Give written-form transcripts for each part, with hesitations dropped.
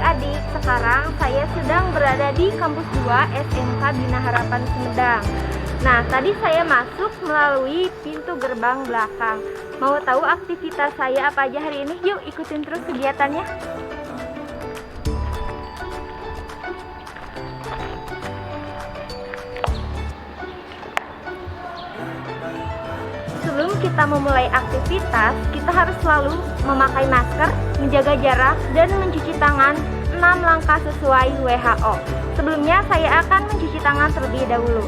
adik-adik, sekarang saya sedang berada di kampus 2 SMK Bina Harapan Sumedang. Nah, tadi saya masuk melalui pintu gerbang belakang. Mau tahu aktivitas saya apa aja hari ini? Yuk ikutin terus kegiatannya. Sebelum kita memulai aktivitas, kita harus selalu memakai masker, menjaga jarak, dan mencuci tangan 6 langkah sesuai WHO. Sebelumnya, saya akan mencuci tangan terlebih dahulu.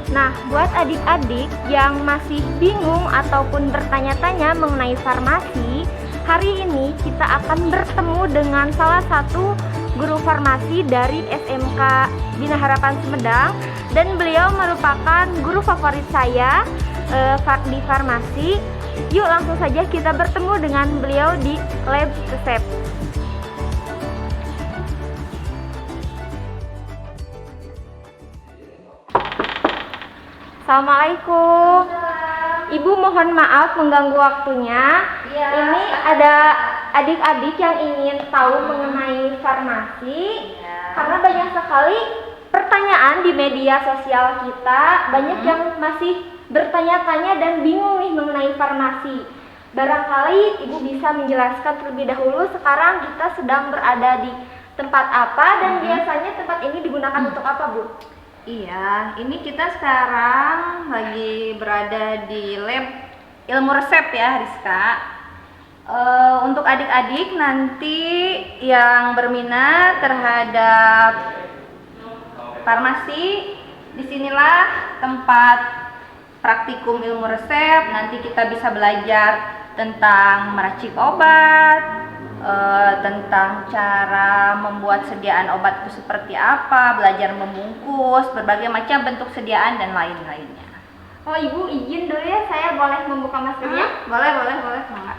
Nah, buat adik-adik yang masih bingung ataupun bertanya-tanya mengenai farmasi, hari ini kita akan bertemu dengan salah satu guru farmasi dari SMK Bina Harapan Sumedang, dan beliau merupakan guru favorit saya di farmasi. Yuk langsung saja kita bertemu dengan beliau di lab resep. Assalamualaikum. Ibu, mohon maaf mengganggu waktunya. Ya, ini ada adik-adik yang ingin tahu mengenai farmasi. Ya. Karena banyak sekali pertanyaan di media sosial kita. Banyak yang masih bertanya-tanya dan bingung nih mengenai farmasi. Barangkali Ibu bisa menjelaskan terlebih dahulu sekarang kita sedang berada di tempat apa dan biasanya tempat ini digunakan untuk apa, Bu? Iya, ini kita sekarang lagi berada di lab ilmu resep ya, Rizka. Untuk adik-adik nanti yang berminat terhadap farmasi, disinilah tempat praktikum ilmu resep. Nanti kita bisa belajar tentang meracik obat, tentang cara membuat sediaan obat itu seperti apa, belajar membungkus, berbagai macam bentuk sediaan dan lain-lainnya. Oh, Ibu izin dulu ya, saya boleh membuka maskernya? Boleh, semangat.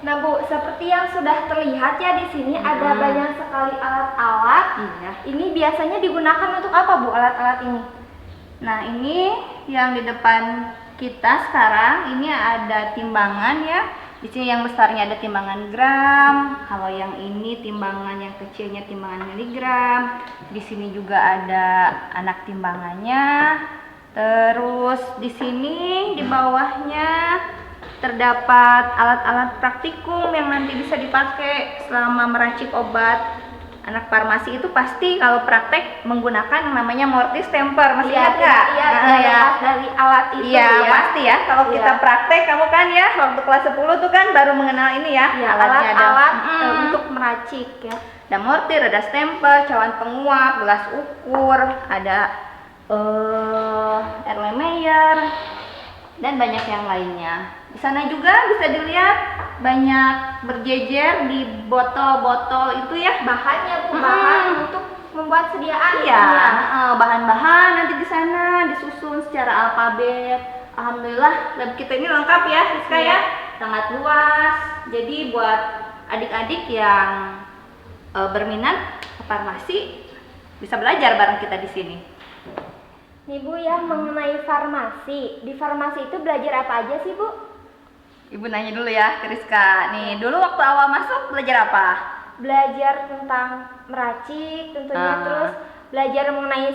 Nah, Bu, seperti yang sudah terlihat ya di sini ada banyak sekali alat-alat. Iya. Ini biasanya digunakan untuk apa, Bu, alat-alat ini? Nah, ini yang di depan kita sekarang ini ada timbangan ya. Di sini yang besarnya ada timbangan gram, kalau yang ini timbangan yang kecilnya timbangan miligram. Di sini juga ada anak timbangannya. Terus di sini di bawahnya terdapat alat-alat praktikum yang nanti bisa dipakai selama meracik obat. Anak farmasi itu pasti kalau praktek menggunakan yang namanya mortis temper, masih ingat nggak? Iya, dari alat itu iya, ya. pasti ya. Kalau kita praktek, kamu kan ya waktu kelas 10 tuh kan baru mengenal ini ya. Iya, alat-alat untuk meracik ya. Ada mortir, ada stempel, cawan penguap, gelas ukur, ada Erlenmeyer, dan banyak yang lainnya. Di sana juga bisa dilihat banyak berjejer di botol-botol itu ya, Bahannya, Bu, bahan untuk membuat sediaan. Iya, bahan-bahan nanti di sana disusun secara alfabet. Alhamdulillah lab kita ini lengkap ya, Rizka ya, sangat luas. Jadi buat adik-adik yang berminat ke farmasi bisa belajar bareng kita di sini. Nih, Bu, ya mengenai farmasi. Di farmasi itu belajar apa aja sih, Bu? Ibu nanya dulu ya ke Rizka. Nih, dulu waktu awal masuk belajar apa? Belajar tentang meracik tentunya, terus belajar mengenai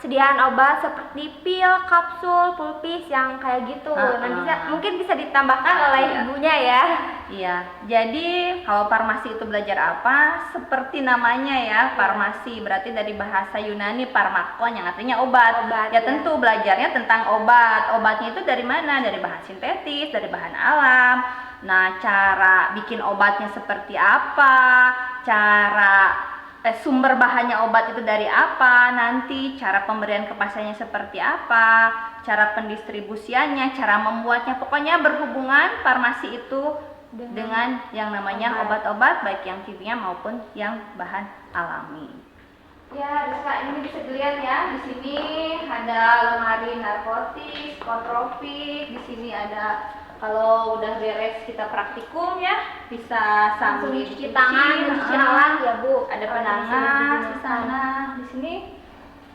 sediaan obat seperti pil, kapsul, pulpis yang kayak gitu. Nah, mungkin bisa ditambahkan oleh ibunya ya. Iya, jadi kalau farmasi itu belajar apa? Seperti namanya ya, farmasi berarti dari bahasa Yunani parmakon yang artinya obat. Ya tentu belajarnya tentang obat. Obatnya itu dari mana? Dari bahan sintetis, dari bahan alam. Nah, cara bikin obatnya seperti apa? Sumber bahannya obat itu dari apa, nanti cara pemberian ke pasiennya seperti apa, cara pendistribusiannya, cara membuatnya, pokoknya berhubungan farmasi itu dengan yang namanya obat-obat baik yang kimia maupun yang bahan alami. Ya, Rizka, ini bisa dilihat ya. Di sini ada lemari narkotik, psikotropik. Di sini ada kalau udah beres kita praktikum ya, bisa Langsung sambil cuci tangan dan cuci alat ya Bu. Ada Kalau penangan bisa di sana. Di sini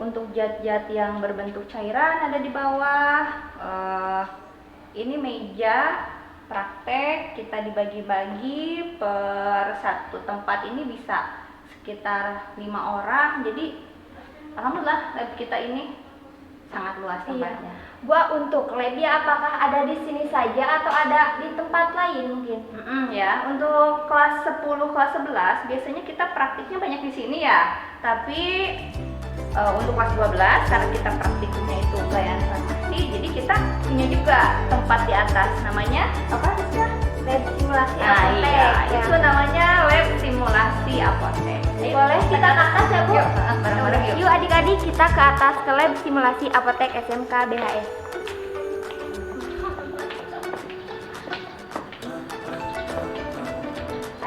untuk zat-zat yang berbentuk cairan ada di bawah. Ini meja praktek, kita dibagi-bagi per satu tempat ini bisa sekitar 5 orang. Jadi alhamdulillah lab kita ini sangat luas tempatnya. Bu, untuk labnya apakah ada di sini saja atau ada di tempat lain mungkin? Ya, untuk kelas 10, kelas 11 biasanya kita praktiknya banyak di sini ya. Tapi untuk kelas 12 karena kita praktiknya itu pelayanan farmasi, jadi kita punya juga tempat di atas, namanya apa sih? Lab simulasi Nah, apotek. iya, Ya. itu namanya lab simulasi apotek. Ayo, Boleh kita ke atas ya Bu? Yuk, bareng-bareng yuk. Yuk adik-adik kita ke atas ke lab simulasi apotek SMK BHS.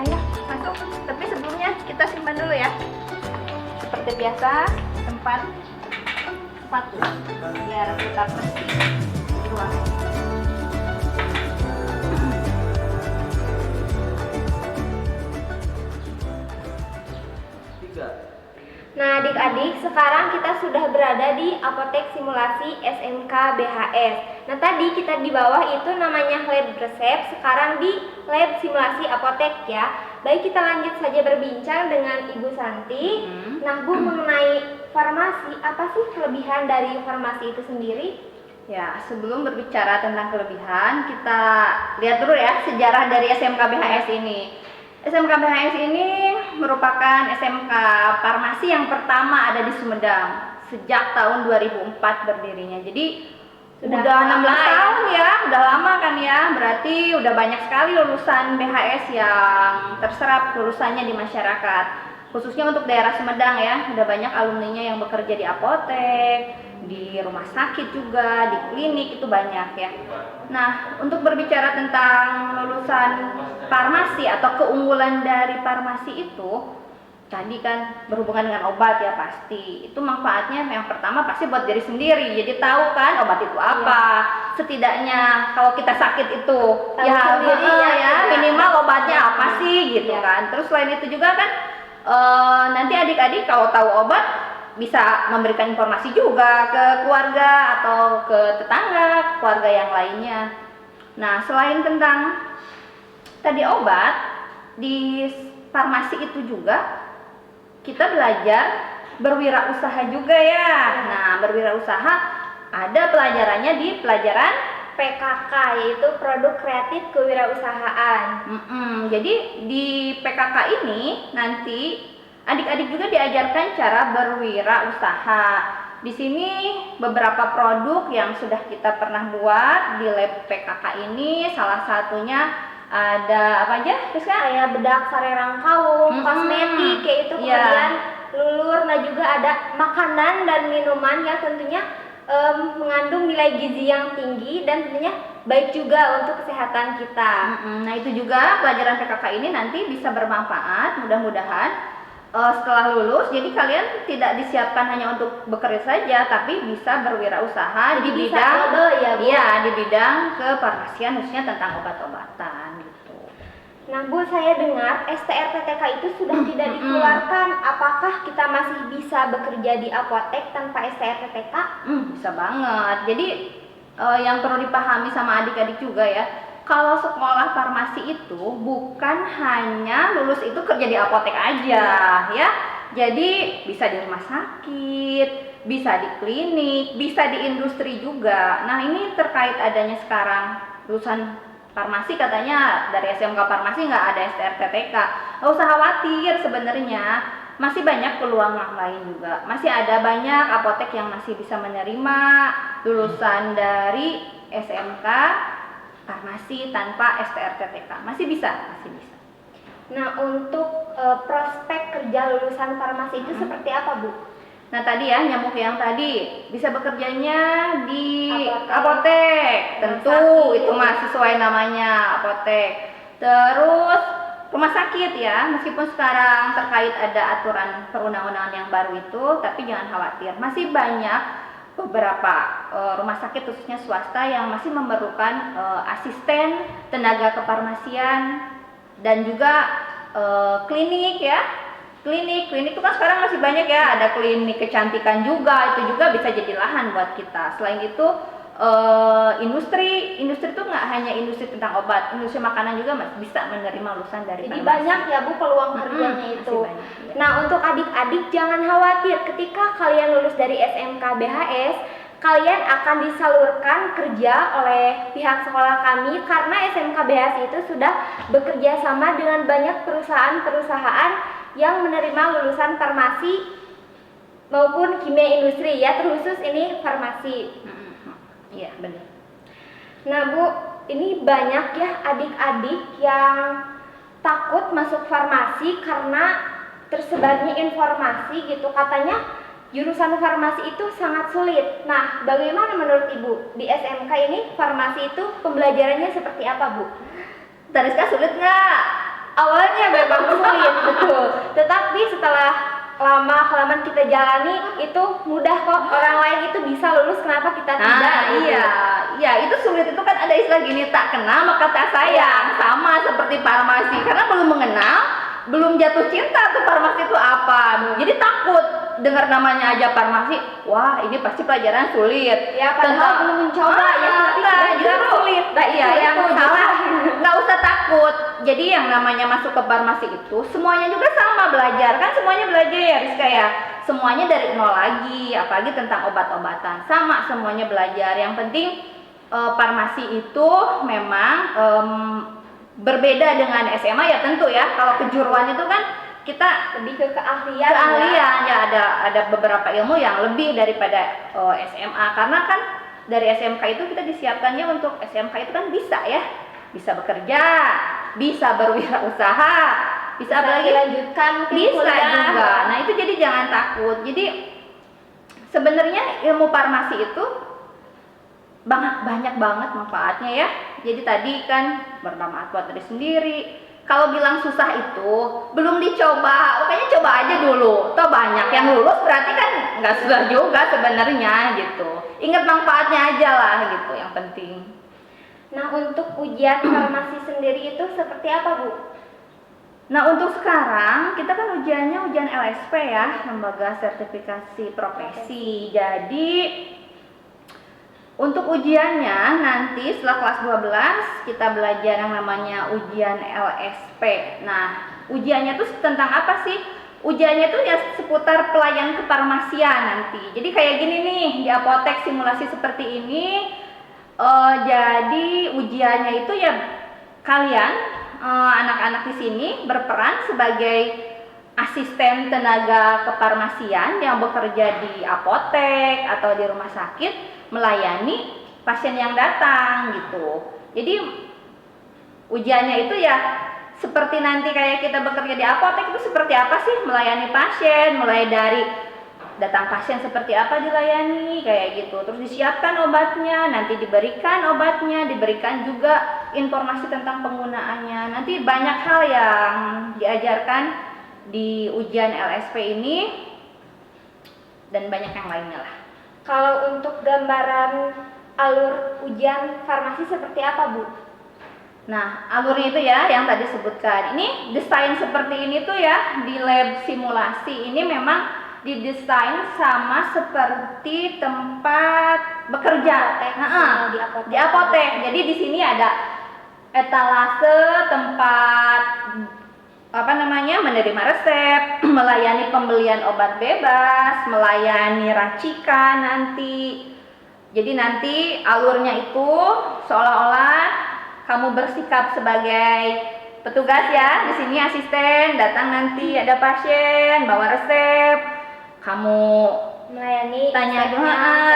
Ayo, masuk. Tapi sebelumnya kita simpan dulu ya. Seperti biasa, tempat sepatu biar kita bersih di ruang. Nah adik-adik, sekarang kita sudah berada di apotek simulasi SMK BHS. Nah tadi kita di bawah itu namanya lab resep, sekarang di lab simulasi apotek ya. Baik, kita lanjut saja berbincang dengan Ibu Santi. Nah Bu, mengenai farmasi, apa sih kelebihan dari farmasi itu sendiri? Ya, sebelum berbicara tentang kelebihan, kita lihat dulu ya sejarah dari SMK BHS ini. SMK BHS ini merupakan SMK farmasi yang pertama ada di Sumedang sejak tahun 2004 berdirinya. Jadi Sudah udah 16 lama ya. tahun ya, udah lama kan ya. Berarti udah banyak sekali lulusan BHS yang terserap lulusannya di masyarakat. Khususnya untuk daerah Sumedang ya, udah banyak alumninya yang bekerja di apotek, di rumah sakit juga, di klinik, itu banyak ya. Nah, untuk berbicara tentang lulusan farmasi atau keunggulan dari farmasi itu, tadi kan berhubungan dengan obat ya pasti. Itu manfaatnya yang pertama pasti buat diri sendiri. Jadi tahu kan obat itu apa. Setidaknya kalau kita sakit itu Tahu sendiri ya, minimal obatnya apa sih gitu kan. Terus selain itu juga kan nanti adik-adik kalau tahu obat bisa memberikan informasi juga ke keluarga atau ke tetangga, keluarga yang lainnya. Nah, selain tentang tadi obat, di farmasi itu juga kita belajar berwirausaha juga ya. Nah, berwirausaha ada pelajarannya di pelajaran PKK, yaitu produk kreatif kewirausahaan. Jadi di PKK ini nanti adik-adik juga diajarkan cara berwirausaha. Di sini beberapa produk yang sudah kita pernah buat di lab PKK ini, salah satunya ada apa aja? Kayak bedak sarerang kaum, kosmetik kayak itu, kemudian lulur. Nah juga ada makanan dan minuman yang tentunya mengandung nilai gizi yang tinggi dan tentunya baik juga untuk kesehatan kita. Nah itu juga pelajaran PKK ini nanti bisa bermanfaat, mudah-mudahan setelah lulus. Jadi kalian tidak disiapkan hanya untuk bekerja saja, tapi bisa berwirausaha di bidang di bidang kefarmasian, khususnya tentang obat-obatan gitu. Nah Bu, saya dengar STRTTK itu sudah tidak dikeluarkan. Apakah kita masih bisa bekerja di apotek tanpa STRTTK? Bisa banget. Jadi yang perlu dipahami sama adik-adik juga ya, kalau sekolah farmasi itu bukan hanya lulus itu kerja di apotek aja ya. Jadi bisa di rumah sakit, bisa di klinik, bisa di industri juga. Nah ini terkait adanya sekarang lulusan farmasi katanya dari SMK farmasi nggak ada STRTTK. Nggak usah khawatir, sebenarnya masih banyak peluang yang lain juga. Masih ada banyak apotek yang masih bisa menerima lulusan dari SMK farmasi tanpa STRTTK. Masih bisa. Nah untuk prospek kerja lulusan farmasi itu seperti apa Bu? Nah tadi ya, nyamuk yang tadi bisa bekerjanya di apotek. Tentu itu mah sesuai namanya apotek. Terus rumah sakit ya, meskipun sekarang terkait ada aturan perundang-undangan yang baru itu, tapi jangan khawatir, masih banyak beberapa rumah sakit khususnya swasta yang masih memerlukan asisten tenaga kefarmasian dan juga klinik ya. Klinik itu kan sekarang masih banyak ya, ada klinik kecantikan juga, itu juga bisa jadi lahan buat kita. Selain itu industri itu nggak hanya industri tentang obat, industri makanan juga bisa menerima lulusan dari Jadi farmasi. banyak ya Bu peluang kerjanya itu. Banyak, ya. Nah, untuk adik-adik jangan khawatir ketika kalian lulus dari SMK BHS, kalian akan disalurkan kerja oleh pihak sekolah kami karena SMK BHS itu sudah bekerja sama dengan banyak perusahaan-perusahaan yang menerima lulusan farmasi maupun kimia industri ya, terkhusus ini farmasi. Iya, benar. Nah Bu, ini banyak ya adik-adik yang takut masuk farmasi karena tersebarnya informasi gitu, katanya jurusan farmasi itu sangat sulit. Nah, bagaimana menurut Ibu di SMK ini farmasi itu pembelajarannya seperti apa Bu? Tariska sulit nggak? Awalnya memang sulit, betul. Tetapi setelah lama-kelamaan kita jalani itu mudah kok. Orang lain itu bisa lulus, kenapa kita tidak? Gitu. Iya, itu sulit itu kan ada istilah gini, tak kenal maka tak sayang. Sama seperti farmasi, karena belum mengenal, belum jatuh cinta tuh farmasi itu apa. Jadi takut dengar namanya aja farmasi, wah ini pasti pelajaran sulit. Ya, padahal belum mencoba ya, tapi sudah sulit. Nah, iya, yang itu salah. Nggak usah takut. Jadi yang namanya masuk ke farmasi itu semuanya juga sama belajar, kan semuanya belajar ya Rizka ya. Semuanya dari nol lagi, apalagi tentang obat-obatan. Sama semuanya belajar. Yang penting farmasi itu memang berbeda dengan SMA ya tentu ya. Kalau kejuruan itu kan kita Lebih ke keahlian. ya ada beberapa ilmu yang lebih daripada SMA, karena kan dari SMK itu kita disiapkannya untuk SMK itu kan bisa bekerja, bisa berwirausaha, bisa apa lagi dilanjutkan mungkin bisa kuliah. juga. Nah itu jadi jangan takut. Jadi sebenarnya ilmu farmasi itu banyak banget manfaatnya ya. Jadi tadi kan bermanfaat buat diri sendiri. Kalau bilang susah itu belum dicoba, makanya coba aja dulu. Toh banyak yang lulus, berarti kan nggak susah juga sebenarnya gitu. Ingat manfaatnya aja lah gitu, yang penting. Nah, untuk ujian farmasi sendiri itu seperti apa Bu? Nah untuk sekarang kita kan ujiannya ujian LSP ya, Lembaga Sertifikasi Profesi. Jadi untuk ujiannya nanti setelah kelas 12 kita belajar yang namanya ujian LSP. Nah, ujiannya tuh tentang apa sih? Ujiannya tuh ya seputar pelayan kefarmasian nanti. Jadi kayak gini nih, di apotek simulasi seperti ini. Jadi ujiannya itu ya kalian anak-anak di sini berperan sebagai asisten tenaga kefarmasian yang bekerja di apotek atau di rumah sakit melayani pasien yang datang gitu. Jadi ujiannya itu ya seperti nanti kayak kita bekerja di apotek itu seperti apa sih melayani pasien, mulai dari datang pasien seperti apa dilayani kayak gitu. Terus disiapkan obatnya, nanti diberikan obatnya, diberikan juga informasi tentang penggunaannya. Nanti banyak hal yang diajarkan di ujian LSP ini dan banyak yang lainnya lah. Kalau untuk gambaran alur ujian farmasi seperti apa Bu? Nah, alurnya itu ya yang tadi sebutkan. Ini desain seperti ini tuh ya di lab simulasi ini memang didesain sama seperti tempat bekerja di apotek. Jadi di sini ada etalase tempat menerima resep, melayani pembelian obat bebas, melayani racikan nanti. Jadi nanti alurnya itu seolah-olah kamu bersikap sebagai petugas ya. Di sini asisten, datang nanti ada pasien, bawa resep, kamu melayani, tanya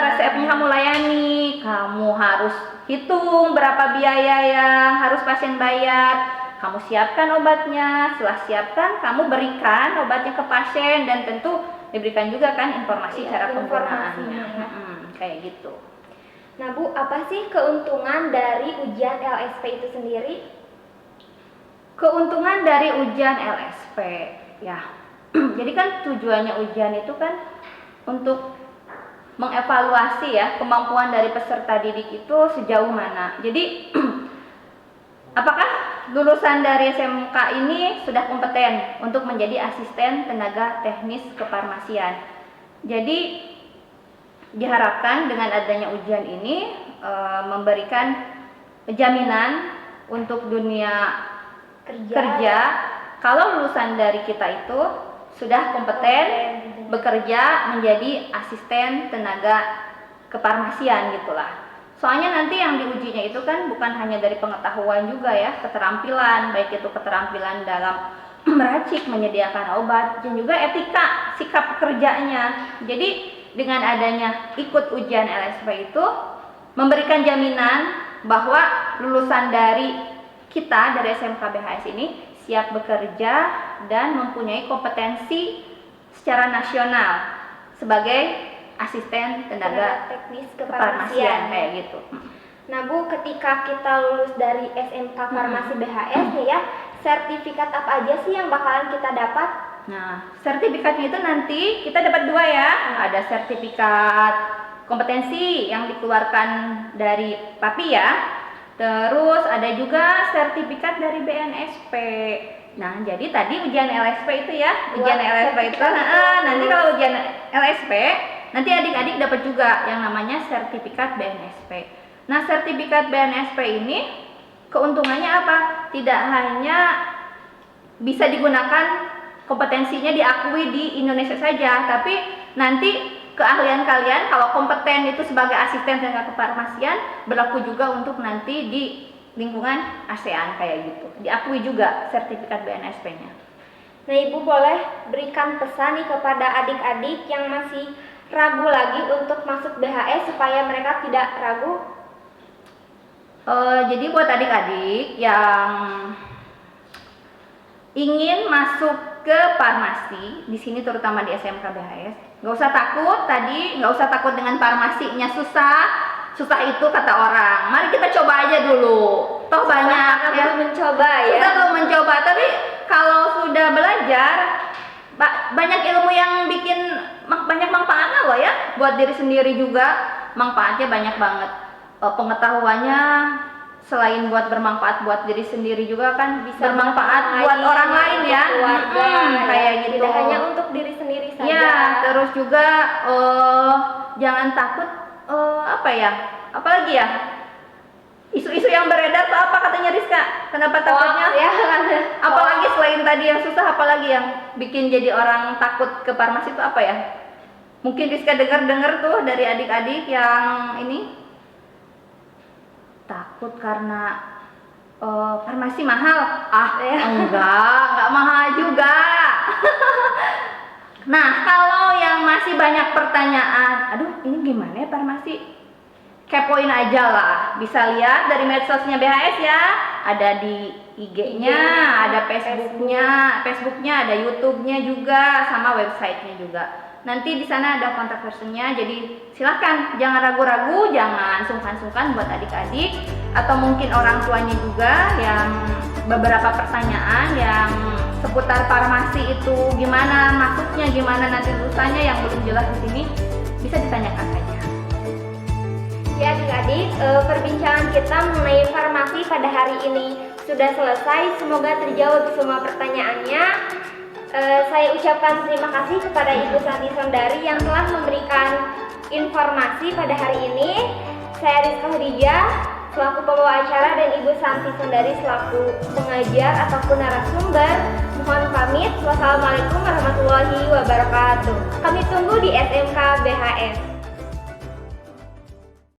resepnya kamu layani, kamu harus hitung berapa biaya yang harus pasien bayar. Kamu siapkan obatnya, setelah siapkan kamu berikan obatnya ke pasien dan tentu diberikan juga kan informasi cara penggunaannya. Kayak gitu. Nah Bu, apa sih keuntungan dari ujian LSP itu sendiri? Keuntungan dari ujian LSP ya. Jadi kan tujuannya ujian itu kan untuk mengevaluasi ya kemampuan dari peserta didik itu sejauh mana. Jadi apakah lulusan dari SMK ini sudah kompeten untuk menjadi asisten tenaga teknis kefarmasian. Jadi diharapkan dengan adanya ujian ini memberikan jaminan untuk dunia kerja kalau lulusan dari kita itu sudah kompeten bekerja menjadi asisten tenaga kefarmasian gitulah. Soalnya nanti yang diujinya itu kan bukan hanya dari pengetahuan juga ya, keterampilan, baik itu keterampilan dalam meracik, menyediakan obat, dan juga etika, sikap kerjanya. Jadi dengan adanya ikut ujian LSP itu memberikan jaminan bahwa lulusan dari kita dari SMK BHS ini siap bekerja dan mempunyai kompetensi secara nasional sebagai asisten tenaga teknis kefarmasian kayak gitu. Nah Bu, ketika kita lulus dari SMK Farmasi BHS nih ya, sertifikat apa aja sih yang bakalan kita dapat? Nah, sertifikatnya itu nanti kita dapat 2 ya. Ada sertifikat kompetensi yang dikeluarkan dari PAPI ya. Terus ada juga sertifikat dari BNSP. Nah, jadi tadi ujian LSP itu ya, ujian LSP itu. Nanti kalau ujian LSP, nanti adik-adik dapat juga yang namanya sertifikat BNSP. Nah, sertifikat BNSP ini keuntungannya apa? Tidak hanya bisa digunakan kompetensinya diakui di Indonesia saja, tapi nanti keahlian kalian kalau kompeten itu sebagai asisten tenaga kefarmasian berlaku juga untuk nanti di lingkungan ASEAN kayak gitu. Diakui juga sertifikat BNSP-nya. Nah Ibu boleh berikan pesan nih kepada adik-adik yang masih ragu lagi untuk masuk BHS supaya mereka tidak ragu? Jadi buat adik-adik yang ingin masuk ke farmasi di sini terutama di SMK BHS, nggak usah takut tadi, nggak usah takut dengan farmasinya susah itu kata orang. Mari kita coba aja dulu. Toh banyak ya. Mencoba ya. Kita belum mencoba, tapi kalau sudah belajar banyak ilmu yang bikin banyak manfaatnya loh ya, buat diri sendiri juga manfaatnya banyak banget. Pengetahuannya selain buat bermanfaat buat diri sendiri juga kan bisa bermanfaat buat orang lain ya, keluarga kayak gitu. Tidak hanya untuk diri sendiri saja. Ya, terus juga jangan takut apalagi ya, isu-isu yang beredar tuh apa katanya Rizka? Kenapa takutnya? Ya, apalagi selain tadi yang susah, apalagi yang bikin jadi orang takut ke farmasi itu apa ya? Mungkin Rizka dengar tuh dari adik-adik yang ini takut karena farmasi mahal. Enggak mahal juga. Nah, kalau yang masih banyak pertanyaan, aduh ini gimana ya farmasi? Kepoin aja lah, bisa lihat dari medsosnya BHS ya, ada di IG-nya, ada Facebooknya, ada YouTube-nya juga, sama websitenya juga. Nanti di sana ada kontak personnya, jadi silahkan jangan ragu-ragu, jangan sungkan-sungkan buat adik-adik atau mungkin orang tuanya juga yang beberapa pertanyaan yang seputar farmasi itu gimana masuknya, gimana nanti lulusannya yang belum jelas di sini bisa ditanyakan saja. Ya adik-adik, perbincangan kita mengenai farmasi pada hari ini sudah selesai. Semoga terjawab semua pertanyaannya. Saya ucapkan terima kasih kepada Ibu Santi Sondari yang telah memberikan informasi pada hari ini. Saya Rizka Khadijah selaku pembawa acara dan Ibu Santi Sondari selaku pengajar ataupun narasumber. Mohon pamit. Wassalamualaikum warahmatullahi wabarakatuh. Kami tunggu di SMK BHS.